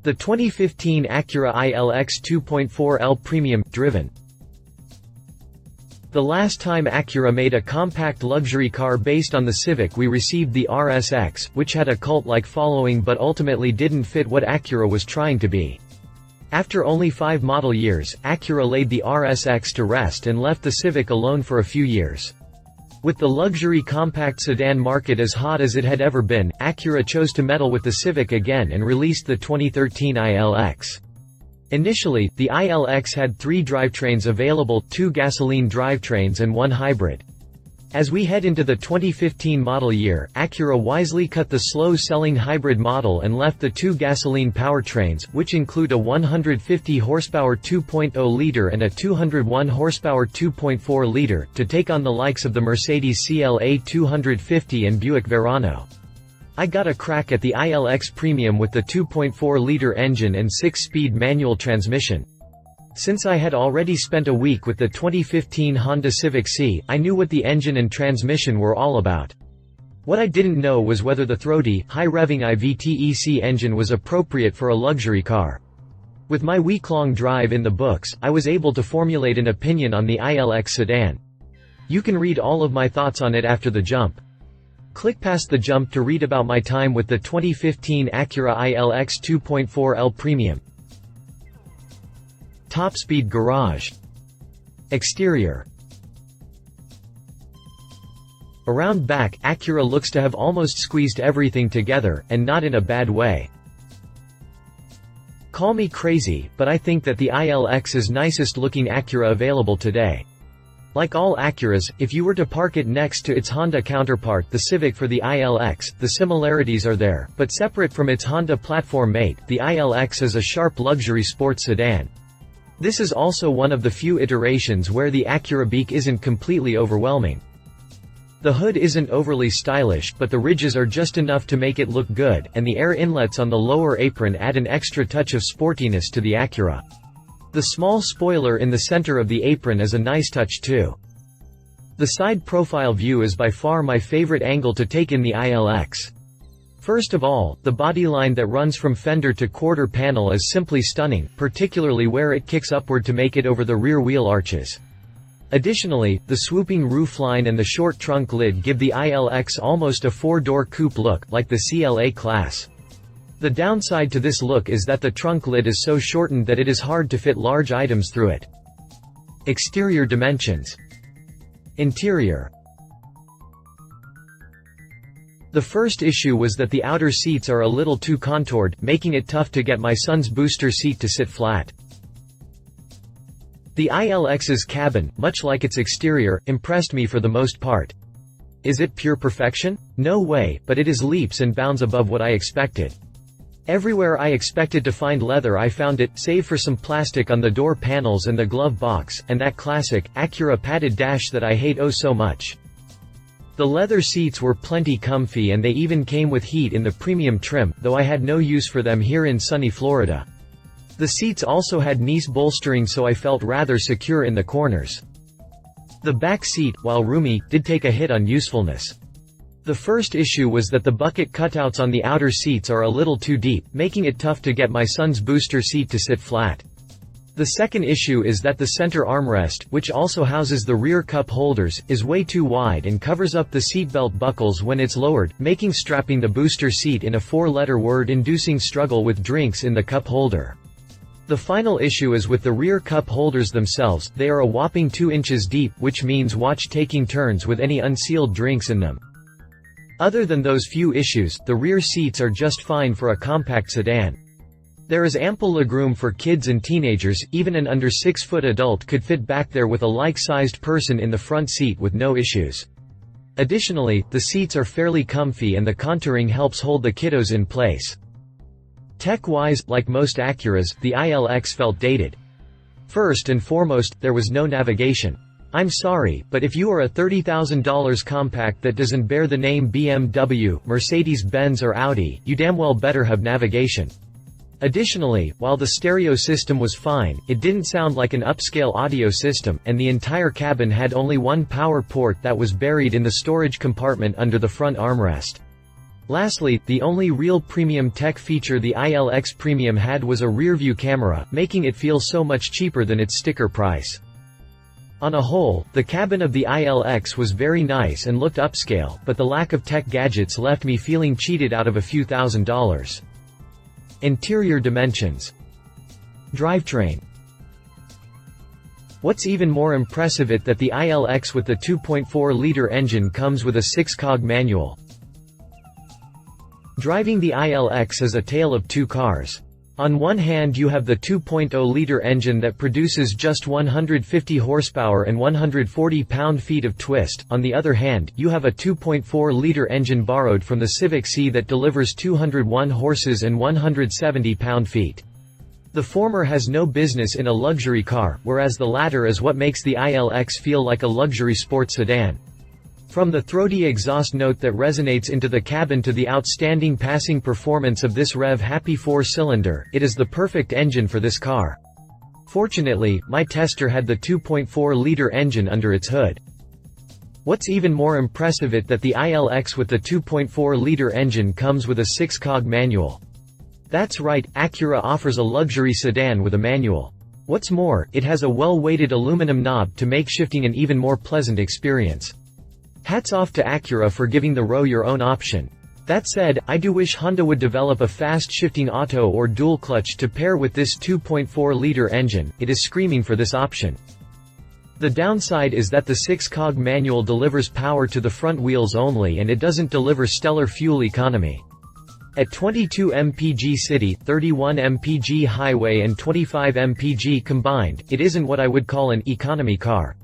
The 2015 Acura ILX 2.4L Premium, driven. The last time Acura made a compact luxury car based on the Civic, we received the RSX, which had a cult-like following but ultimately didn't fit what Acura was trying to be. After only 5 model years, Acura laid the RSX to rest and left the Civic alone for a few years. With the luxury compact sedan market as hot as it had ever been, Acura chose to meddle with the Civic again and released the 2013 ILX. Initially, the ILX had 3 drivetrains available, 2 gasoline drivetrains and 1 hybrid. As we head into the 2015 model year, Acura wisely cut the slow-selling hybrid model and left the 2 gasoline powertrains, which include a 150 horsepower 2.0-liter and a 201 horsepower 2.4-liter, to take on the likes of the Mercedes CLA 250 and Buick Verano. I got a crack at the ILX Premium with the 2.4-liter engine and 6-speed manual transmission. Since I had already spent a week with the 2015 Honda Civic Si, I knew what the engine and transmission were all about. What I didn't know was whether the throaty, high-revving i-VTEC engine was appropriate for a luxury car. With my week-long drive in the books, I was able to formulate an opinion on the ILX sedan. You can read all of my thoughts on it after the jump. Click past the jump to read about my time with the 2015 Acura ILX 2.4L Premium. Top speed garage. Exterior. Around back, Acura looks to have almost squeezed everything together, and not in a bad way. Call me crazy, but I think that the ILX is nicest looking Acura available today. Like all Acuras, if you were to park it next to its Honda counterpart the Civic for the ILX, the similarities are there, but separate from its Honda platform mate, the ILX is a sharp luxury sports sedan. This is also one of the few iterations where the Acura beak isn't completely overwhelming. The hood isn't overly stylish, but the ridges are just enough to make it look good, and the air inlets on the lower apron add an extra touch of sportiness to the Acura. The small spoiler in the center of the apron is a nice touch too. The side profile view is by far my favorite angle to take in the ILX. First of all, the bodyline that runs from fender to quarter panel is simply stunning, particularly where it kicks upward to make it over the rear wheel arches. Additionally, the swooping roofline and the short trunk lid give the ILX almost a 4-door coupe look, like the CLA class. The downside to this look is that the trunk lid is so shortened that it is hard to fit large items through it. Exterior dimensions. Interior. The first issue was that the outer seats are a little too contoured, making it tough to get my son's booster seat to sit flat. The ILX's cabin, much like its exterior, impressed me for the most part. Is it pure perfection? No way, but it is leaps and bounds above what I expected. Everywhere I expected to find leather I found it, save for some plastic on the door panels and the glove box, and that classic, Acura padded dash that I hate oh so much. The leather seats were plenty comfy and they even came with heat in the premium trim, though I had no use for them here in sunny Florida. The seats also had knee bolstering, so I felt rather secure in the corners. The back seat, while roomy, did take a hit on usefulness. The first issue was that the bucket cutouts on the outer seats are a little too deep, making it tough to get my son's booster seat to sit flat. The second issue is that the center armrest, which also houses the rear cup holders, is way too wide and covers up the seatbelt buckles when it's lowered, making strapping the booster seat in a 4-letter word-inducing struggle with drinks in the cup holder. The final issue is with the rear cup holders themselves. They are a whopping 2 inches deep, which means watch taking turns with any unsealed drinks in them. Other than those few issues, the rear seats are just fine for a compact sedan. There is ample legroom for kids and teenagers, even an under 6-foot adult could fit back there with a like-sized person in the front seat with no issues. Additionally, the seats are fairly comfy and the contouring helps hold the kiddos in place. Tech-wise, like most Acuras, the ILX felt dated. First and foremost, there was no navigation. I'm sorry, but if you are a $30,000 compact that doesn't bear the name BMW, Mercedes-Benz or Audi, you damn well better have navigation. Additionally, while the stereo system was fine, it didn't sound like an upscale audio system, and the entire cabin had only one power port that was buried in the storage compartment under the front armrest. Lastly, the only real premium tech feature the ILX Premium had was a rear-view camera, making it feel so much cheaper than its sticker price. On a whole, the cabin of the ILX was very nice and looked upscale, but the lack of tech gadgets left me feeling cheated out of a few $1,000s. Interior dimensions. Drivetrain. What's even more impressive is that the ILX with the 2.4-liter engine comes with a 6-cog manual. Driving the ILX is a tale of two cars. On one hand you have the 2.0-liter engine that produces just 150 horsepower and 140 pound-feet of twist. On the other hand, you have a 2.4-liter engine borrowed from the Civic Si that delivers 201 horses and 170 pound-feet. The former has no business in a luxury car, whereas the latter is what makes the ILX feel like a luxury sports sedan. From the throaty exhaust note that resonates into the cabin to the outstanding passing performance of this rev-happy 4-cylinder, it is the perfect engine for this car. Fortunately, my tester had the 2.4-liter engine under its hood. What's even more impressive is that the ILX with the 2.4-liter engine comes with a 6-cog manual. That's right, Acura offers a luxury sedan with a manual. What's more, it has a well-weighted aluminum knob to make shifting an even more pleasant experience. Hats off to Acura for giving the row your own option. That said, I do wish Honda would develop a fast-shifting auto or dual clutch to pair with this 2.4-liter engine. It is screaming for this option. The downside is that the 6-cog manual delivers power to the front wheels only and it doesn't deliver stellar fuel economy. At 22 mpg city, 31 mpg highway and 25 mpg combined, it isn't what I would call an economy car.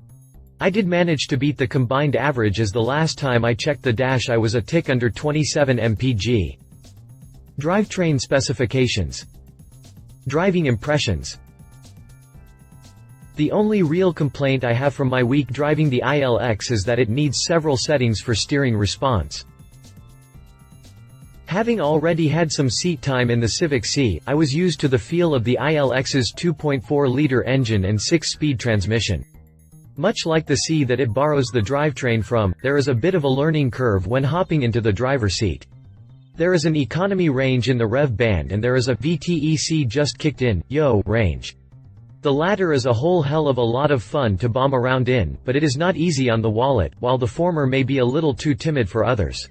I did manage to beat the combined average as the last time I checked the dash I was a tick under 27 mpg. Drivetrain specifications. Driving impressions. The only real complaint I have from my week driving the ILX is that it needs several settings for steering response. Having already had some seat time in the Civic Si, I was used to the feel of the ILX's 2.4-liter engine and 6-speed transmission. Much like the Si that it borrows the drivetrain from, there is a bit of a learning curve when hopping into the driver's seat. There is an economy range in the rev band and there is a VTEC just kicked in, yo, range. The latter is a whole hell of a lot of fun to bomb around in, but it is not easy on the wallet, while the former may be a little too timid for others.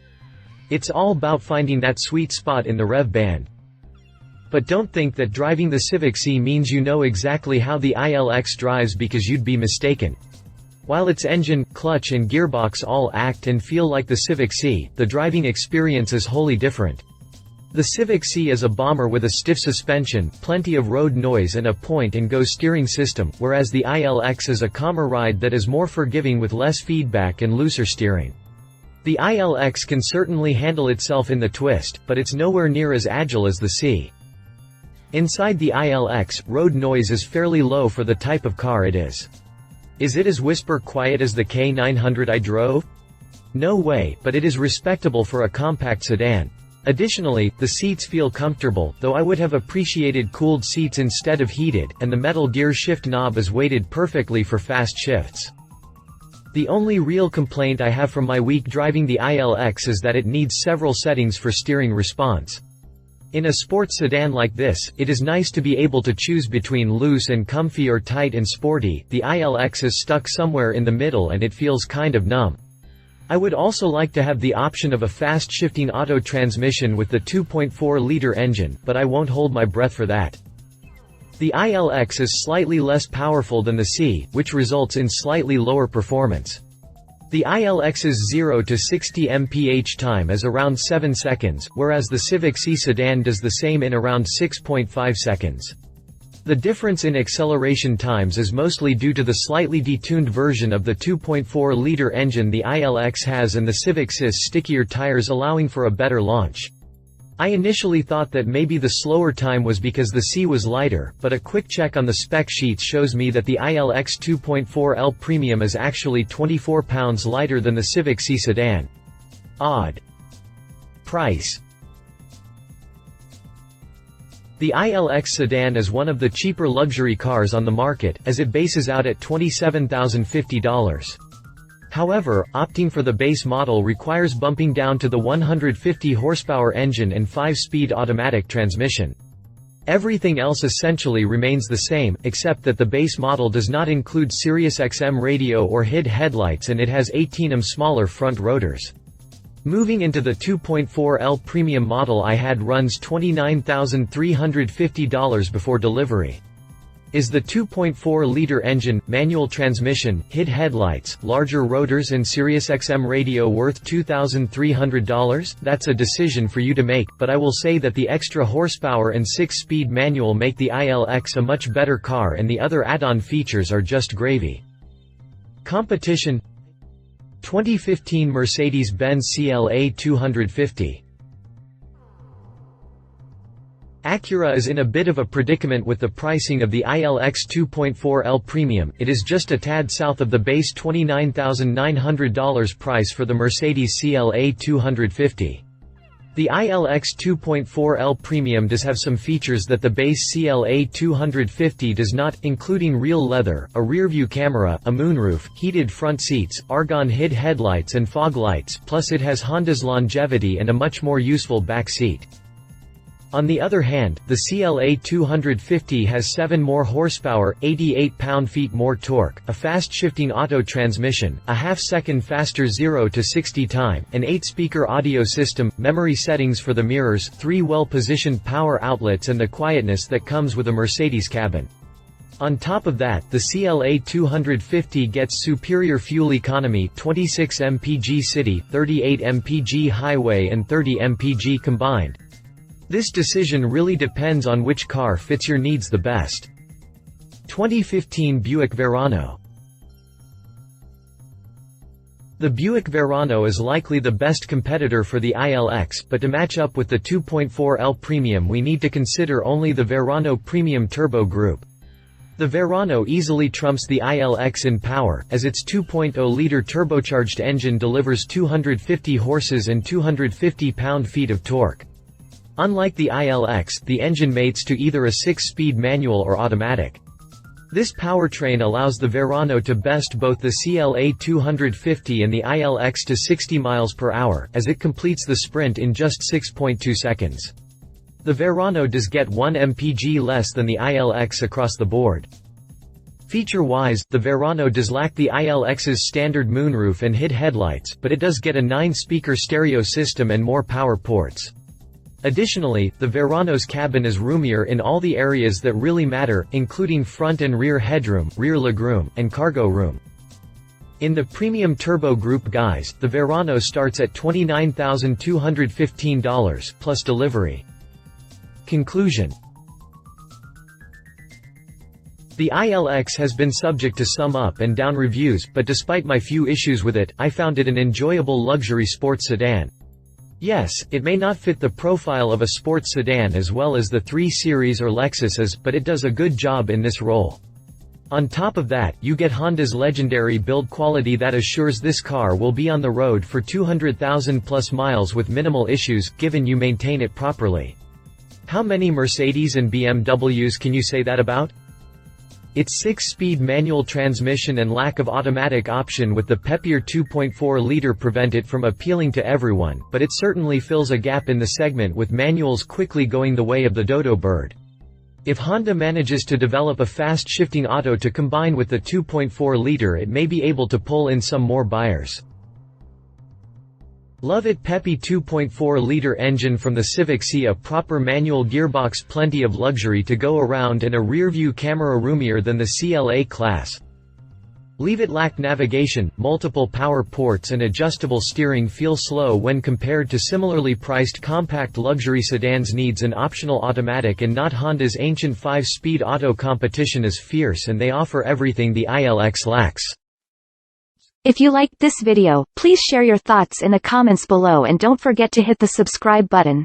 It's all about finding that sweet spot in the rev band. But don't think that driving the Civic Si means you know exactly how the ILX drives, because you'd be mistaken. While its engine, clutch and gearbox all act and feel like the Civic Si, the driving experience is wholly different. The Civic Si is a bomber with a stiff suspension, plenty of road noise and a point-and-go steering system, whereas the ILX is a calmer ride that is more forgiving with less feedback and looser steering. The ILX can certainly handle itself in the twist, but it's nowhere near as agile as the Si. Inside the ILX, road noise is fairly low for the type of car it is. Is it as whisper quiet as the K900 I drove? No way, but it is respectable for a compact sedan. Additionally, the seats feel comfortable, though I would have appreciated cooled seats instead of heated, and the metal gear shift knob is weighted perfectly for fast shifts. The only real complaint I have from my week driving the ILX is that it needs several settings for steering response. In a sports sedan like this, it is nice to be able to choose between loose and comfy or tight and sporty. The ILX is stuck somewhere in the middle and it feels kind of numb. I would also like to have the option of a fast-shifting auto transmission with the 2.4-liter engine, but I won't hold my breath for that. The ILX is slightly less powerful than the Si, which results in slightly lower performance. The ILX's 0 to 60 mph time is around 7 seconds, whereas the Civic Si sedan does the same in around 6.5 seconds. The difference in acceleration times is mostly due to the slightly detuned version of the 2.4-liter engine the ILX has and the Civic Si's stickier tires, allowing for a better launch. I initially thought that maybe the slower time was because the Si was lighter, but a quick check on the spec sheets shows me that the ILX 2.4L Premium is actually 24 pounds lighter than the Civic Si sedan. Odd. Price. The ILX sedan is one of the cheaper luxury cars on the market, as it bases out at $27,050. However, opting for the base model requires bumping down to the 150 horsepower engine and 5-speed automatic transmission. Everything else essentially remains the same, except that the base model does not include Sirius XM radio or HID headlights, and it has 18mm smaller front rotors. Moving into the 2.4L Premium model I had runs $29,350 before delivery. Is the 2.4-liter engine, manual transmission, HID headlights, larger rotors and SiriusXM radio worth $2,300? That's a decision for you to make, but I will say that the extra horsepower and 6-speed manual make the ILX a much better car, and the other add-on features are just gravy. Competition: 2015 Mercedes-Benz CLA 250. Acura is in a bit of a predicament with the pricing of the ILX 2.4L Premium. It is just a tad south of the base $29,900 price for the Mercedes CLA 250. The ILX 2.4L Premium does have some features that the base CLA 250 does not, including real leather, a rear-view camera, a moonroof, heated front seats, argon HID headlights and fog lights, plus it has Honda's longevity and a much more useful back seat. On the other hand, the CLA 250 has 7 more horsepower, 88 pound-feet more torque, a fast-shifting auto transmission, a half-second faster 0 to 60 time, an 8-speaker audio system, memory settings for the mirrors, 3 well-positioned power outlets, and the quietness that comes with a Mercedes cabin. On top of that, the CLA 250 gets superior fuel economy: 26 mpg city, 38 mpg highway and 30 mpg combined. This decision really depends on which car fits your needs the best. 2015 Buick Verano. The Buick Verano is likely the best competitor for the ILX, but to match up with the 2.4L Premium we need to consider only the Verano Premium Turbo Group. The Verano easily trumps the ILX in power, as its 2.0-liter turbocharged engine delivers 250 horses and 250 pound-feet of torque. Unlike the ILX, the engine mates to either a 6-speed manual or automatic. This powertrain allows the Verano to best both the CLA 250 and the ILX to 60 miles per hour, as it completes the sprint in just 6.2 seconds. The Verano does get 1 mpg less than the ILX across the board. Feature-wise, the Verano does lack the ILX's standard moonroof and HID headlights, but it does get a 9-speaker stereo system and more power ports. Additionally, the Verano's cabin is roomier in all the areas that really matter, including front and rear headroom, rear legroom, and cargo room. In the Premium Turbo Group guys, the Verano starts at $29,215, plus delivery. Conclusion: the ILX has been subject to some up and down reviews, but despite my few issues with it, I found it an enjoyable luxury sports sedan. Yes, it may not fit the profile of a sports sedan as well as the 3 Series or Lexus's, but it does a good job in this role. On top of that, you get Honda's legendary build quality that assures this car will be on the road for 200,000 plus miles with minimal issues, given you maintain it properly. How many Mercedes and BMWs can you say that about? Its 6-speed manual transmission and lack of automatic option with the peppier 2.4-liter prevent it from appealing to everyone, but it certainly fills a gap in the segment with manuals quickly going the way of the dodo bird. If Honda manages to develop a fast-shifting auto to combine with the 2.4-liter, it may be able to pull in some more buyers. Love it. Peppy 2.4-liter engine from the Civic Si, a proper manual gearbox, plenty of luxury to go around, and a rear-view camera roomier than the CLA class. Leave it. Lack navigation, multiple power ports and adjustable steering. Feel slow when compared to similarly priced compact luxury sedans. Needs an optional automatic and not Honda's ancient 5-speed auto. Competition is fierce and they offer everything the ILX lacks. If you liked this video, please share your thoughts in the comments below and don't forget to hit the subscribe button.